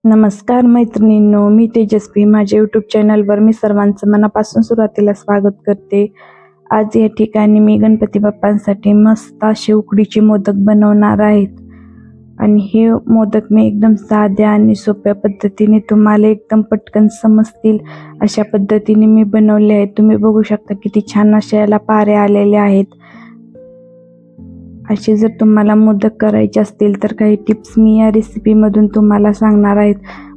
नमस्कार मैत्रिणींनो, मी तेजस्वी. माझ्या यूट्यूब चॅनलवर मी सर्वांचं मनापासून सुरुवातीला स्वागत करते. आज या ठिकाणी मी गणपती बाप्पांसाठी मस्त असे उकडीचे मोदक बनवणार आहेत. आणि हे मोदक मी एकदम साध्या आणि सोप्या पद्धतीने तुम्हाला एकदम पटकन समजतील अशा पद्धतीने मी बनवले आहेत. तुम्ही बघू शकता किती छान अशा याला पारे आलेले आहेत. असे जर तुम्हाला मोदक करायचे असतील तर काही टिप्स मी या रेसिपीमधून तुम्हाला सांगणार आहेत,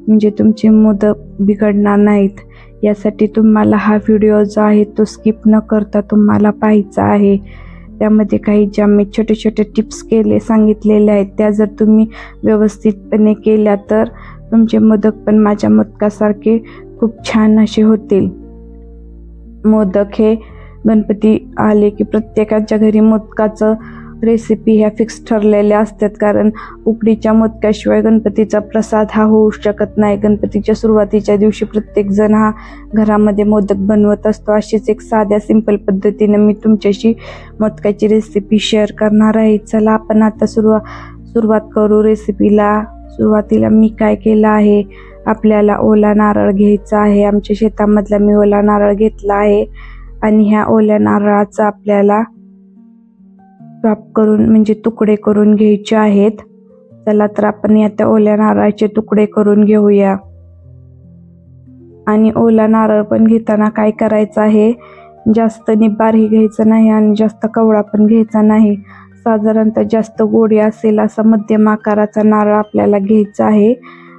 म्हणजे तुमचे मोदक बिघडणार नाहीत. यासाठी तुम्हाला हा व्हिडिओ जो आहे तो स्किप न करता तुम्हाला पाहायचा आहे. त्यामध्ये काही ज्या मी छोटे छोटे टिप्स सांगितलेले आहेत त्या जर तुम्ही व्यवस्थितपणे केल्या तर तुमचे मोदक पण माझ्या मोदकासारखे खूप छान असे होतील. मोदक हे गणपती आले की प्रत्येकाच्या घरी मोदकाचं रेसिपी ह्या फिक्स ठरलेल्या असतात, कारण उकडीच्या मोदकाशिवाय गणपतीचा प्रसाद हा होऊ शकत नाही. गणपतीच्या सुरुवातीच्या दिवशी प्रत्येक जण हा घरामध्ये मोदक बनवत असतो. अशीच एक साध्या सिंपल पद्धतीने मी तुमच्याशी मोदकाची रेसिपी शेअर करणार आहे. चला आपण आता सुरुवात करू रेसिपीला. सुरुवातीला मी काय केलं आहे, आपल्याला ओला नारळ घ्यायचा आहे. आमच्या शेतामधला मी ओला नारळ घेतला आहे आणि ह्या ओल्या नारळाचा आपल्याला चॉप करून म्हणजे तुकडे करून घ्यायचे आहेत. चला तर आपण आता ओल्या नारळाचे तुकडे करून घेऊया. आणि ओला नारळ पण घेताना काय करायचं आहे, जास्त निब्बारही घ्यायचं नाही आणि जास्त कवळा पण घ्यायचा नाही. साधारणतः जास्त गोडी असेल असा मध्यम आकाराचा नारळ आपल्याला घ्यायचा आहे.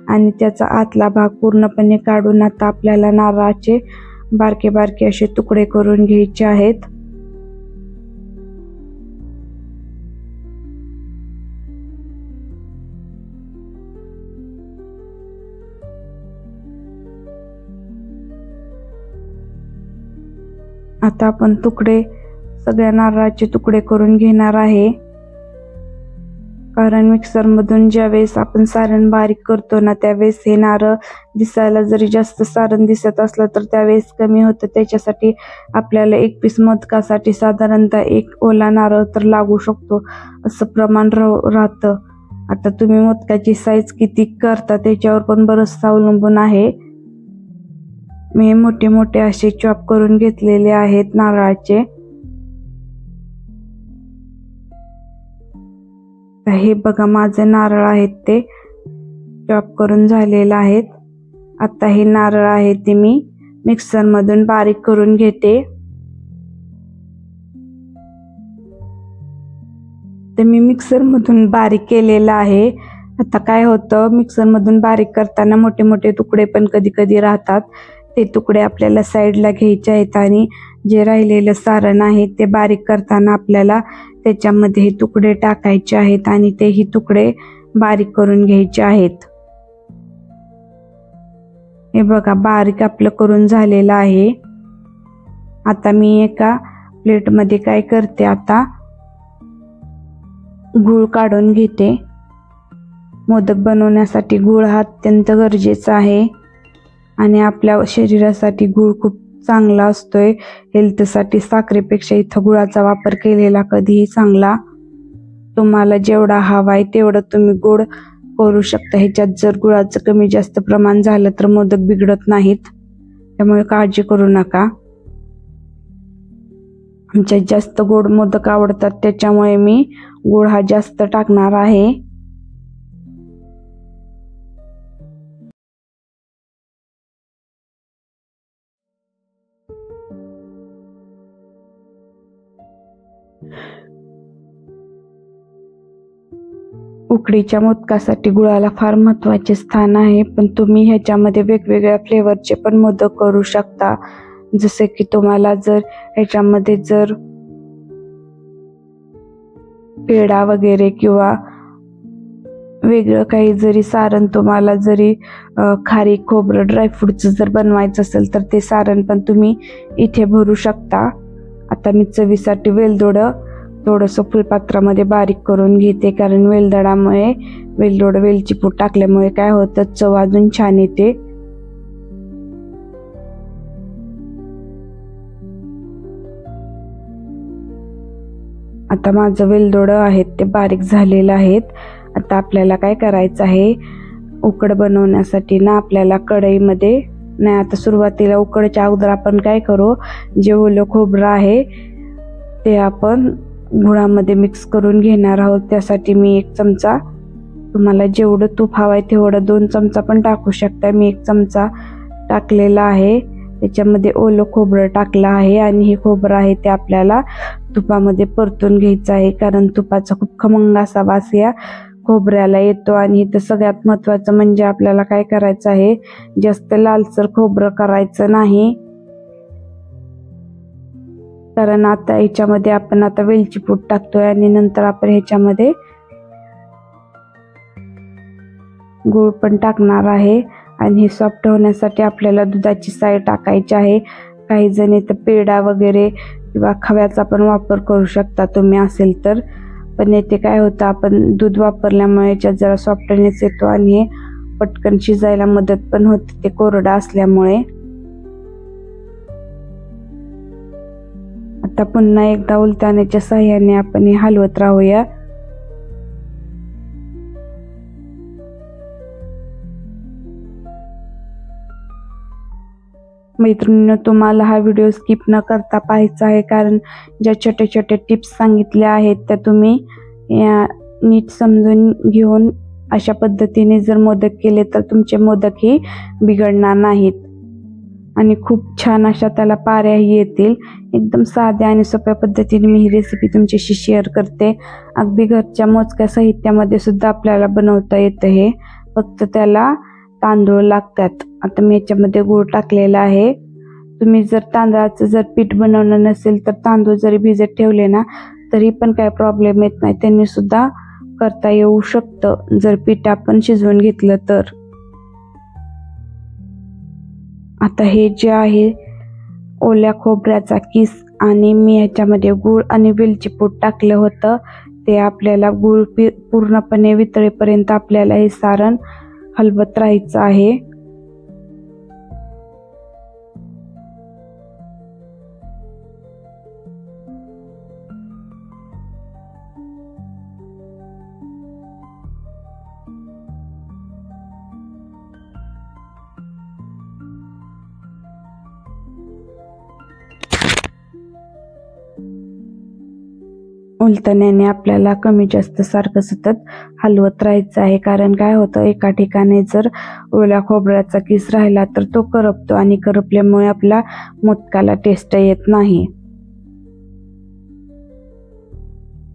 आणि त्याचा आतला भाग पूर्णपणे काढून आता आपल्याला नारळाचे बारके बारके असे तुकडे करून घ्यायचे आहेत. आता आपण सगळ्या नारळाचे तुकडे करून घेणार आहे, कारण मिक्सरमधून ज्यावेळेस आपण सारण बारीक करतो ना त्यावेळेस हे नारळ दिसायला जरी जास्त सारण दिसत असलं तर त्यावेळेस कमी होतं. त्याच्यासाठी आपल्याला एक पीस मोदकासाठी साधारणतः एक ओला नारळ तर लागू शकतो असं प्रमाण राहतं. आता तुम्ही मोदकाची साईज किती करता त्याच्यावर पण बरंचसं अवलंबून आहे. मी मोठे मोठे असे चॉप करून घेतलेले आहेत नारळाचे. हे बघा माझे नारळ आहेत ते चॉप करून झालेले आहेत. आता हे नारळ आहे ते मी मिक्सर मधून बारीक करून घेते. ते मी मिक्सर मधून बारीक केलेलं आहे. आता काय होतं, मिक्सर मधून बारीक करताना मोठे मोठे तुकडे पण कधी कधी राहतात. ते तुकडे आपल्याला साईडला घ्यायचे आहेत आणि जे राहिलेलं सारण आहे ते बारीक करताना आपल्याला त्याच्यामध्ये हे तुकडे टाकायचे आहेत आणि तेही तुकडे बारीक करून घ्यायचे आहेत. हे बघा बारीक आपलं करून झालेलं आहे. आता मी एका प्लेटमध्ये काय करते, आता गूळ काढून घेते. मोदक बनवण्यासाठी गूळ हा अत्यंत गरजेचा आहे आणि आपल्या शरीरासाठी गूळ खूप चांगला असतोय. हेल्थसाठी साखरेपेक्षा इथं गुळाचा वापर केलेला कधीही चांगला. तुम्हाला जेवढा हवा आहे तेवढं तुम्ही गोड करू शकता. ह्याच्यात जर गुळाचं कमी जास्त प्रमाण झालं तर मोदक बिघडत नाहीत, त्यामुळे काळजी करू नका. आमच्यात जास्त गोड मोदक आवडतात त्याच्यामुळे मी गुळ हा जास्त टाकणार आहे. उकडीच्या मोदकासाठी गुळाला फार महत्त्वाचे स्थान आहे, पण तुम्ही ह्याच्यामध्ये वेगवेगळ्या फ्लेवरचे पण मोदक करू शकता. जसे की तुम्हाला जर ह्याच्यामध्ये जर पेढा वगैरे किंवा वेगळं काही जरी सारण तुम्हाला जरी खारीक खोबरं ड्रायफ्रूटचं जर बनवायचं असेल तर ते सारण पण तुम्ही इथे भरू शकता. आता मी चवीसाठी वेलदोडं थोडंसं फुलपात्रामध्ये बारीक करून घेते, कारण वेलदोडं वेलची पूड टाकल्यामुळे काय होतं, चव अजून छान येते. आता माझं वेलदोडं आहेत ते बारीक झालेलं आहेत. आता आपल्याला काय करायचं आहे, उकड बनवण्यासाठी ना आपल्याला कढईमध्ये नाही, आता सुरुवातीला उकडच्या अगोदर आपण काय करू, जे ओलं खोबरं आहे ते आपण गुळामध्ये मिक्स करून घेणार आहोत. त्यासाठी मी 1 चमचा, तुम्हाला जेवढं तूप हवंय तेवढं 2 चमचा पण टाकू शकता. मी 1 चमचा टाकलेला आहे. त्याच्यामध्ये ओलं खोबरं टाकलं आहे आणि हे खोबरं आहे ते आपल्याला तुपामध्ये परतून घ्यायचं आहे, कारण तुपाचा खूप खमंग असा वास या खोबऱ्याला येतो. आणि इथं सगळ्यात महत्त्वाचं म्हणजे आपल्याला काय करायचं आहे, जास्त लालसर खोबरं करायचं नाही, कारण आता ह्याच्यामध्ये आपण आता वेलची पूड टाकतोय आणि नंतर आपण ह्याच्यामध्ये गूळ पण टाकणार आहे. आणि हे सॉफ्ट होण्यासाठी आपल्याला दुधाची साय टाकायची आहे. काही जण इथं पेढा वगैरे किंवा खव्याचा पण वापर करू शकता तुम्ही असेल तर, पण येथे काय होतं, आपण दूध वापरल्यामुळे याच्यात जरा सॉफ्टनेस येतो आणि हे पटकन शिजायला मदत पण होते ते कोरडं असल्यामुळे. आता पुन्हा एकदा उलटाण्याच्या साह्याने आपण हे हलवत राहूया. मैत्रिणींनो, तुम्हाला हा व्हिडिओ स्किप न करता पाहायचा आहे, कारण ज्या छोटे छोटे टिप्स सांगितल्या आहेत त्या तुम्ही नीट समजून घेऊन अशा पद्धतीने जर मोदक केले तर तुमचे मोदकही बिघडणार नाहीत आणि खूप छान अशा त्याला पाऱ्याही येतील. एकदम साध्या आणि सोप्या पद्धतीने मी ही रेसिपी तुमच्याशी शेअर करते. अगदी घरच्या मोजक्या साहित्यामध्ये सुद्धा आपल्याला बनवता येतं हे, फक्त त्याला तांदूळ लागतात. आता मी याच्यामध्ये गूळ टाकलेला आहे. तुम्ही जर तांदळाचं जर पीठ बनवणं नसेल तर तांदूळ जरी भिजत ठेवले ना तरी पण काय प्रॉब्लेम येत नाही, त्यांनी सुद्धा करता येऊ शकतं जर पीठ आपण शिजवून घेतलं तर. आता हे जे आहे ओल्या खोबऱ्याचा किस आणि मी ह्याच्यामध्ये गूळ आणि वेलची पूड टाकलं होतं, ते आपल्याला गूळ पूर्णपणे वितळेपर्यंत आपल्याला हे सारण हलवत राहायचं आहे. उलटण्याने आपल्याला कमी जास्त सारखं सतत हलवत राहायचं आहे, कारण काय होतं, एका ठिकाणी जर ओल्या खोबऱ्याचा किस राहिला तर तो करपतो आणि करपल्यामुळे आपला मोदकाला टेस्ट येत नाही.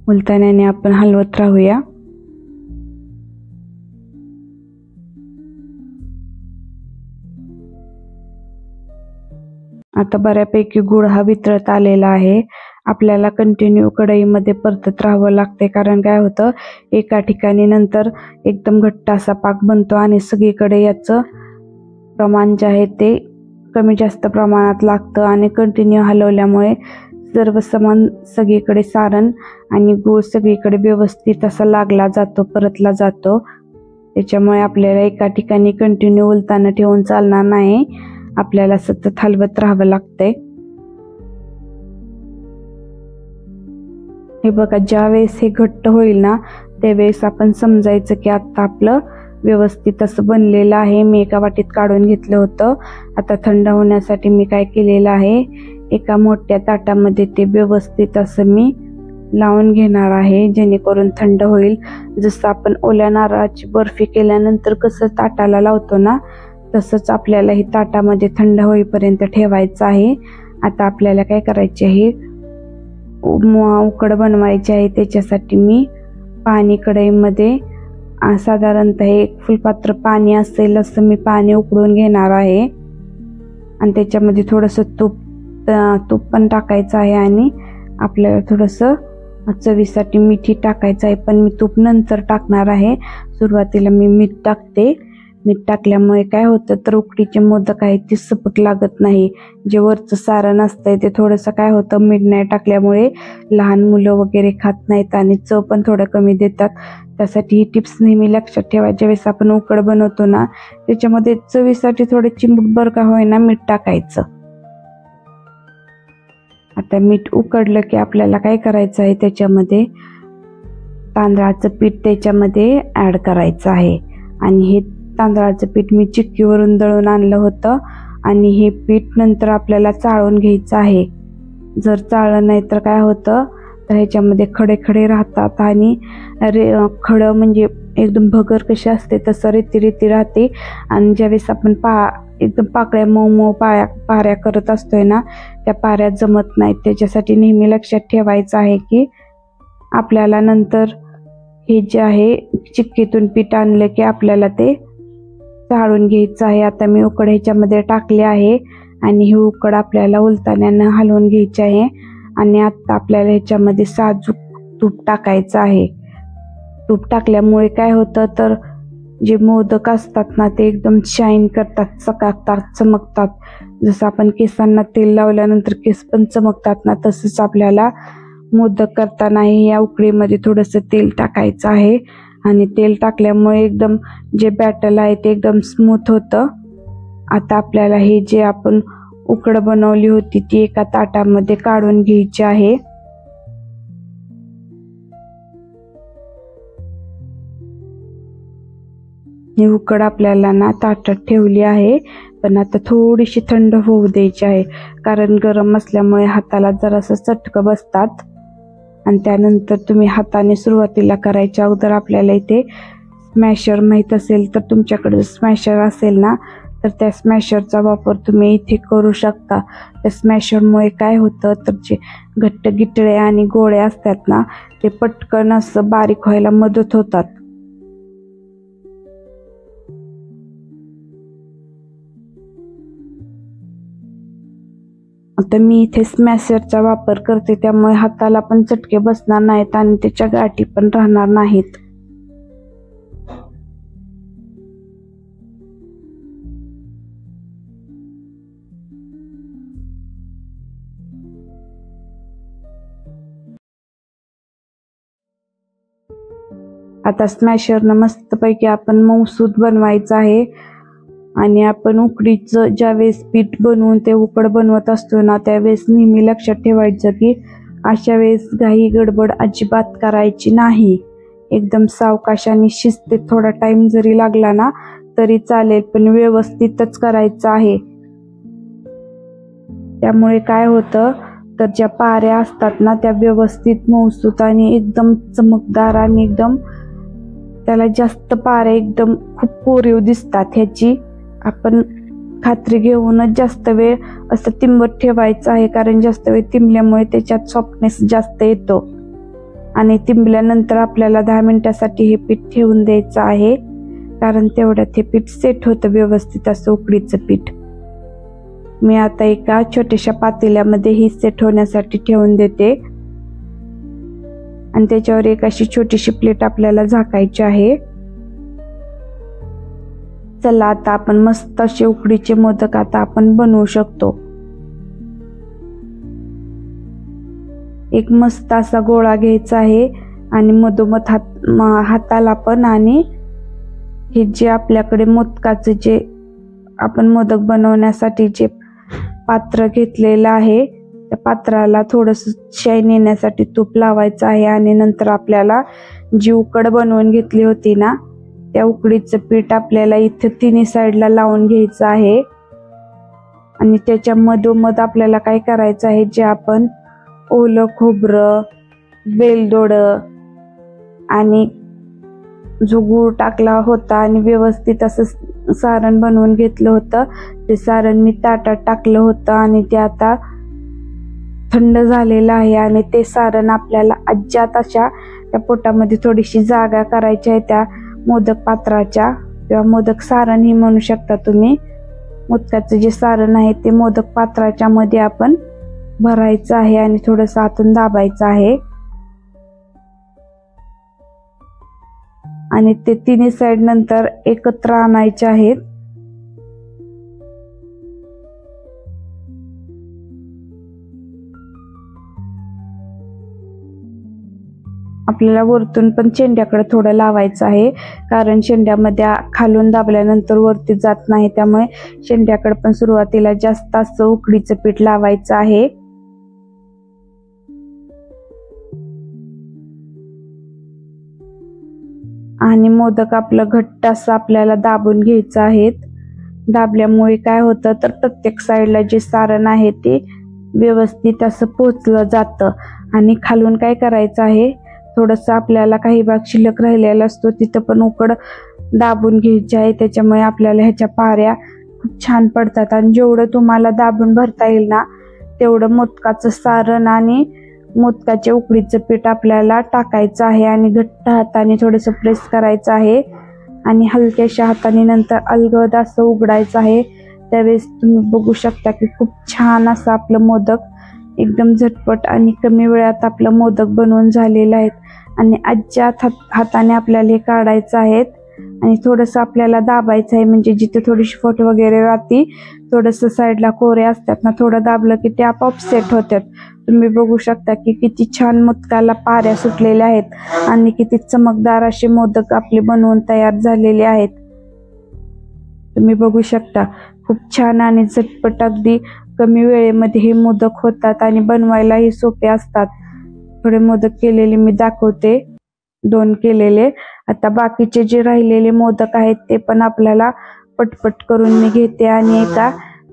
उलटण्याने आपण हलवत राहूया. आता बऱ्यापैकी गूळ हा वितळत आलेला आहे. आपल्याला कंटिन्यू कढईमध्ये परतत राहावं लागते, कारण काय होतं, एका ठिकाणी नंतर एकदम घट्ट असा पाक बनतो आणि सगळीकडे याचं प्रमाण जे आहे ते कमी जास्त प्रमाणात लागतं आणि कंटिन्यू हलवल्यामुळे सर्व समान सगळीकडे सारण आणि गूळ सगळीकडे व्यवस्थित असा लागला जातो, परतला जातो. त्याच्यामुळे आपल्याला एका ठिकाणी कंटिन्यू उलताना ठेवून चालणार नाही, आपल्याला सतत हलवत राहावं लागतंय. हे बघा, ज्या वेळेस हे घट्ट होईल ना त्यावेळेस आपण समजायचं की आता आपलं व्यवस्थित असं बनलेलं आहे. मी एका वाटीत काढून घेतलं होतं. आता थंड होण्यासाठी मी काय केलेलं आहे, एका मोठ्या ताटामध्ये ते व्यवस्थित असं मी लावून घेणार आहे, जेणेकरून थंड होईल. जसं आपण ओल्या नारळाची बर्फी केल्यानंतर कसं ताटाला लावतो ना, तसंच आपल्याला हे ताटामध्ये थंड होईपर्यंत ठेवायचं आहे. आता आपल्याला काय करायचे आहे, उकड बनवायची आहे. त्याच्यासाठी मी पाणी कढईमध्ये साधारणतः 1 फुलपात्र पाणी असेल असं मी पाणी उकळून घेणार आहे आणि त्याच्यामध्ये थोडंसं तूप पण टाकायचं आहे आणि आपल्याला थोडंसं चवीसाठी मीठ टाकायचं आहे, पण मी तूप नंतर टाकणार आहे. सुरुवातीला मी मीठ टाकते. मीठ टाकल्यामुळे काय होतं, तर उकडीचे मोदक आहेत ते सपक लागत नाही. जे वरचं सारण असतंय ते थोडंसं काय होतं, मीठ नाही टाकल्यामुळे लहान मुलं वगैरे खात नाहीत आणि चव पण थोडं कमी देतात. त्यासाठी ही टिप्स नेहमी लक्षात ठेवा. ज्यावेळेस आपण उकड बनवतो ना त्याच्यामध्ये चवीसाठी थोडे चिमूटभर का होईना मीठ टाकायचं. आता मीठ उकडलं की आपल्याला काय करायचं आहे, त्याच्यामध्ये तांदळाचं पीठ त्याच्यामध्ये ॲड करायचं आहे आणि हे तांदळाचं पीठ मी चिक्कीवरून दळून आणलं होतं आणि हे पीठ नंतर आपल्याला चाळून घ्यायचं आहे. जर चाळलं नाही तर काय होतं तर ह्याच्यामध्ये खडे खडे राहतात आणि खडं म्हणजे एकदम भगर कशी असते तसं रेती राहते आणि ज्यावेळेस आपण एकदम पाकळ्या मऊ मऊ पाऱ्या करत असतोय ना त्या पाऱ्या जमत नाहीत. त्याच्यासाठी नेहमी लक्षात ठेवायचं आहे की आपल्याला नंतर हे जे आहे चिक्कीतून पीठ आणलं की आपल्याला ते चाळून घ्यायचं आहे. आता मी उकड ह्याच्यामध्ये टाकले आहे आणि ही उकड आपल्याला उलताण्यानं हलवून घ्यायची आहे आणि आता आपल्याला ह्याच्यामध्ये साजूक तूप टाकायचं आहे. तूप टाकल्यामुळे काय होतं तर जे मोदक असतात ना ते एकदम शाईन करतात, चकाकतात, चमकतात. जसं आपण केसांना तेल लावल्यानंतर केस पण चमकतात ना तसंच आपल्याला मोदक करताना या उकळीमध्ये थोडंसं तेल टाकायचं आहे आणि तेल टाकल्यामुळे एकदम जे बॅटर आहे ते एकदम स्मूथ होतं. आता आपल्याला हे जे आपण उकड बनवली होती ती एका ताटामध्ये काढून घ्यायची आहे. ही उकड आपल्याला ना ताटात ठेवली आहे पण आता थोडीशी थंड होऊ द्यायची आहे कारण गरम असल्यामुळे हाताला जरासं चटकं बसतात. आणि त्यानंतर तुम्ही हाताने सुरुवातीला करायच्या अगोदर आपल्याला इथे स्मॅशर माहीत असेल तर तुमच्याकडे स्मॅशर असेल ना तर त्या स्मॅशरचा वापर तुम्ही इथे करू शकता. त्या स्मॅशरमुळे काय होतं तर जे घट्ट गिटळे आणि गोळे असतात ना ते पटकन असं बारीक व्हायला मदत होतात. आता मी इथे स्मॅशरचा वापर करते त्यामुळे हाताला पण चटके बसणार नाहीत आणि त्याच्या गाठी पण राहणार नाहीत. आता स्मॅशरनं मस्तपैकी आपण मऊसूद बनवायचं आहे आणि आपण उकडीचं ज्यावेळेस पीठ बनवून ते उकड बनवत असतो ना त्यावेळेस नेहमी लक्षात ठेवायचं की अशा वेळेस घाई गडबड अजिबात करायची नाही. एकदम सावकाशाने शिस्तीत थोडा टाइम जरी लागला ना तरी चालेल पण व्यवस्थितच करायचं आहे. त्यामुळे काय होतं तर ज्या पाऱ्या असतात ना त्या व्यवस्थित मऊसूत आणि एकदम चमकदार आणि एकदम त्याला जास्त पाऱ्या एकदम खूप कोरीव दिसतात. ह्याची आपण खात्री घेऊनच जास्त वेळ असं तिंबत ठेवायचं आहे कारण जास्त वेळ तिंबल्यामुळे त्याच्यात सॉफ्टनेस जास्त येतो आणि तिंबल्यानंतर आपल्याला 10 मिनिटासाठी हे पीठ ठेवून द्यायचं आहे कारण तेवढ्यात हे पीठ सेट होतं व्यवस्थित असं उकडीचं पीठ. मी आता एका छोट्याशा पातेल्यामध्ये ही सेट होण्यासाठी ठेवून देते आणि त्याच्यावर एक अशी छोटीशी प्लेट आपल्याला झाकायची आहे. चला आता आपण मस्त असे उकडीचे मोदक आता आपण बनवू शकतो. एक मस्त असा गोळा घ्यायचा आहे आणि मधोमध हाताला पण आणि हे जे आपल्याकडे मोदकाचे जे आपण मोदक बनवण्यासाठी जे पात्र घेतलेलं आहे त्या पात्राला थोडंसं शाईन येण्यासाठी तूप लावायचं आहे आणि नंतर आपल्याला जी उकड बनवून घेतली होती ना त्या उकडीचं पीठ आपल्याला इथे तिन्ही साईडला लावून घ्यायचं आहे आणि त्याच्या मधोमध आपल्याला काय करायचं आहे जे आपण ओलं खोबरं, वेलदोडं आणि जो गूळ टाकला होता आणि व्यवस्थित असं सारण बनवून घेतलं होतं ते सारण मी ताटात टाकलं होतं आणि ते आता थंड झालेलं आहे आणि ते सारण आपल्याला अज्जात अशा त्या पोटामध्ये थोडीशी जागा करायची आहे त्या मोदक पात्राच्या किंवा मोदक सारण ही म्हणू शकता तुम्ही. मोदकाचं जे सारण आहे ते मोदक पात्राच्या मध्ये आपण भरायचं आहे आणि थोडंसं आतून दाबायचं आहे आणि ते तिन्ही साइड नंतर एकत्र आणायचे आहेत. आपल्याला वरतून पण शेंड्याकडे थोडं लावायचं आहे कारण शेंड्यामध्ये खालून दाबल्यानंतर वरती जात नाही त्यामुळे शेंड्याकडे पण सुरुवातीला जास्त असं उकडीचं पीठ लावायचं आहे. आणि मोदक आपलं घट्ट असं आपल्याला दाबून घ्यायचं आहे. दाबल्यामुळे काय होतं तर प्रत्येक साईडला जे सारण आहे ते व्यवस्थित असं पोचलं जातं. आणि खालून काय करायचं आहे, थोडंसं आपल्याला काही भाग शिल्लक राहिलेला असतो तिथं पण उकड दाबून घ्यायची आहे. त्याच्यामुळे आपल्याला ह्याच्या पाऱ्या खूप छान पडतात. आणि जेवढं तुम्हाला दाबून भरता येईल ना तेवढं मोदकाचं सारण आणि मोदकाच्या उकडीचं पीठ आपल्याला टाकायचं आहे आणि घट्ट हाताने थोडंसं प्रेस करायचं आहे आणि हलक्याशा हाताने नंतर अलगद असं उघडायचं आहे. त्यावेळेस तुम्ही बघू शकता की खूप छान असं आपलं मोदक एकदम झटपट आणि कमी वेळात आपलं मोदक बनवून झालेलं आहे. आणि आजच्या हाताने आपल्याला हे काढायचं आहे आणि थोडंसं आपल्याला दाबायचं आहे, म्हणजे जिथे थोडीशी फट वगैरे राहती थोडंसं साईडला कोरे असतात ना, थोडं दाबलं की ते आपोआप सेट होतात. तुम्ही बघू शकता की किती छान मोदकाला पाऱ्या सुटलेल्या आहेत आणि किती चमकदार असे मोदक आपले बनवून तयार झालेले आहेत. तुम्ही बघू शकता खूप छान आणि झटपट अगदी कमी वेळेमध्ये हे मोदक होतात आणि बनवायलाही सोपे असतात. थोडे मोदक केलेले मी दाखवते, 2 केलेले. आता बाकीचे जे राहिलेले मोदक आहेत ते पण आपल्याला पटपट करून मी घेते आणि एका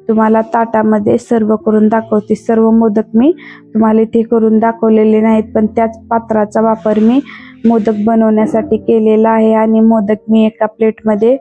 तुम्हाला ताटामध्ये सर्व करून दाखवते. सर्व मोदक मी तुम्हाला इथे करून दाखवलेले नाहीत, पण त्याच पात्राचा वापर मी मोदक बनवण्यासाठी केलेला आहे. आणि मोदक मी एका प्लेटमध्ये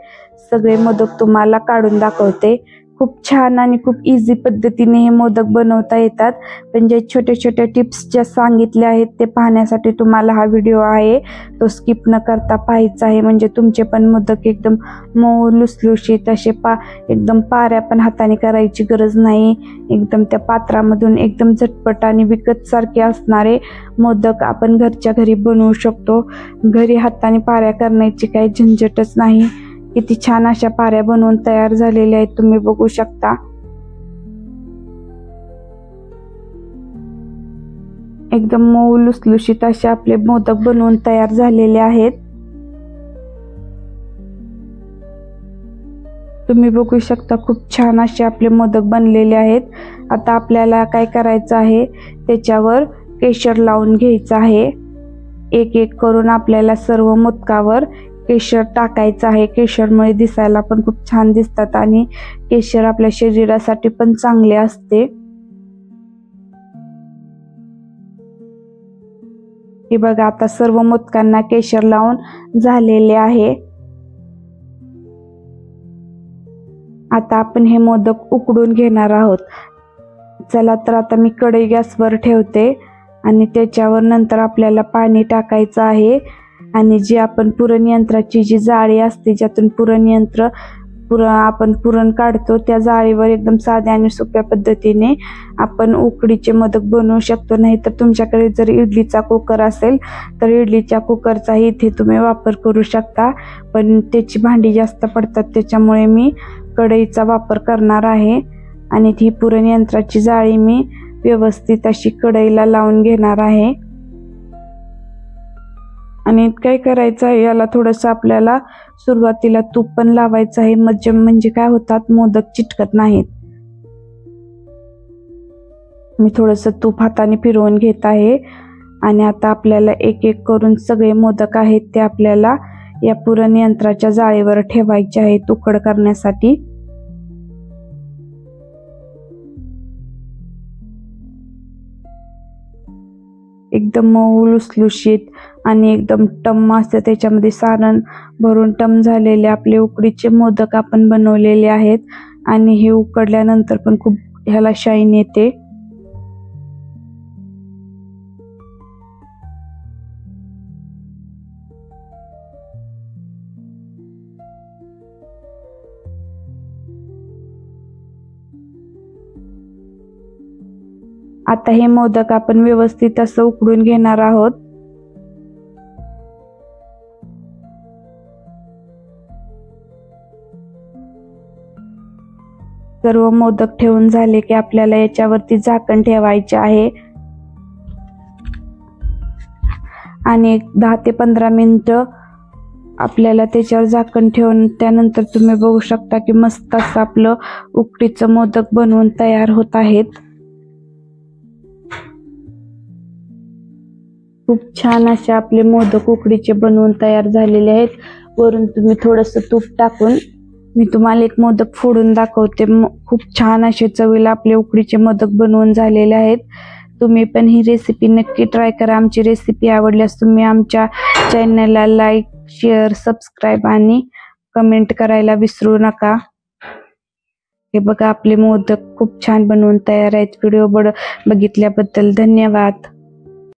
सगळे मोदक तुम्हाला काढून दाखवते. खूप छान आणि खूप इझी पद्धतीने हे मोदक बनवता येतात. पण जे छोटे छोटे टिप्स ज्या सांगितल्या आहेत ते पाहण्यासाठी तुम्हाला हा व्हिडिओ आहे तो स्किप न करता पाहायचा आहे, म्हणजे तुमचे पण मोदक एकदम मऊ लुसलुशीत असे एकदम पाऱ्या पण हाताने करायची गरज नाही. एकदम त्या पात्रामधून एकदम झटपट आणि विकत सारखे असणारे मोदक आपण घरच्या घरी बनवू शकतो. घरी हाताने पाऱ्या करण्याची काही झंझटच नाही. किती छान अशा पाऱ्या बनवून तयार झालेल्या आहेत, तुम्ही बघू शकता. एकदम मऊ लुसलुशीत असे आपले मोदक बनवून तयार झालेले आहेत. तुम्ही बघू शकता खूप छान असे आपले मोदक बनलेले आहेत. आता आपल्याला काय करायचं आहे, त्याच्यावर केशर लावून घ्यायचं आहे. एक एक करून आपल्याला सर्व मोदकावर केशर टाकायचं आहे. केशरमुळे दिसायला पण खूप छान दिसतात आणि केशर आपल्या शरीरासाठी पण चांगले असते. हे बघा आता सर्व मोदकांना केशर लावून झालेले आहे. आता आपण हे मोदक उकडून घेणार आहोत. चला तर आता मी कढई गॅसवर ठेवते आणि त्याच्यावर नंतर आपल्याला पाणी टाकायचं आहे. आणि जी आपण पुरण यंत्राची जी जाळी असते ज्यातून आपण पुरण काढतो त्या जाळीवर एकदम साध्या आणि सोप्या पद्धतीने आपण उकडीचे मोदक बनवू शकतो. नाही तर तुमच्याकडे जर इडलीचा कुकर असेल तर इडलीच्या कुकरचाही इथे तुम्ही वापर करू शकता, पण त्याची भांडी जास्त पडतात त्याच्यामुळे मी कढईचा वापर करणार आहे. आणि ती पुरण यंत्राची जाळी मी व्यवस्थित अशी कढईला लावून घेणार आहे. आणि काय करायचं आहे, याला थोडंसं आपल्याला सुरुवातीला तूप पण लावायचं आहे, म्हणजे काय होतात मोदक चिटकत नाहीत. मी थोडंसं तूप हाताने फिरवून घेत आहे. आणि आता आपल्याला एक एक करून सगळे मोदक आहेत ते आपल्याला या पुरण यंत्राच्या जाळीवर ठेवायचे आहेत उकड करण्यासाठी. एकदम मऊ लुसलुशीत आणि एकदम टम्म असते त्याच्यामध्ये सारण भरून टम झालेले आपले उकडीचे मोदक आपण बनवलेले आहेत. आणि हे उकडल्यानंतर पण खूप ह्याला शाईन येते. आता हे मोदक आपण व्यवस्थित असं उकडून घेणार आहोत. सर्व मोदक ठेवून झाले की आपल्याला याच्यावरती झाकण ठेवायचे आहे आणि 10 ते 15 मिनिटं आपल्याला त्याच्यावर झाकण ठेवून त्यानंतर तुम्ही बघू शकता की मस्त असं आपलं उकडीचं मोदक बनवून तयार होत आहेत. खूप छान असे आपले मोदक उकडीचे बनवून तयार झालेले आहेत. वरून तुम्ही थोडंसं तूप टाकून मी तुम्हाला एक मोदक फोडून दाखवते. खूप छान असे चवीला आपले उकडीचे मोदक बनवून झालेले आहेत. तुम्ही पण ही रेसिपी नक्की ट्राय करा. आमची रेसिपी आवडल्यास तुम्ही आमच्या चॅनलला लाईक, शेअर, सबस्क्राईब आणि कमेंट करायला विसरू नका. हे बघा आपले मोदक खूप छान बनवून तयार आहेत. व्हिडिओ बघितल्याबद्दल धन्यवाद.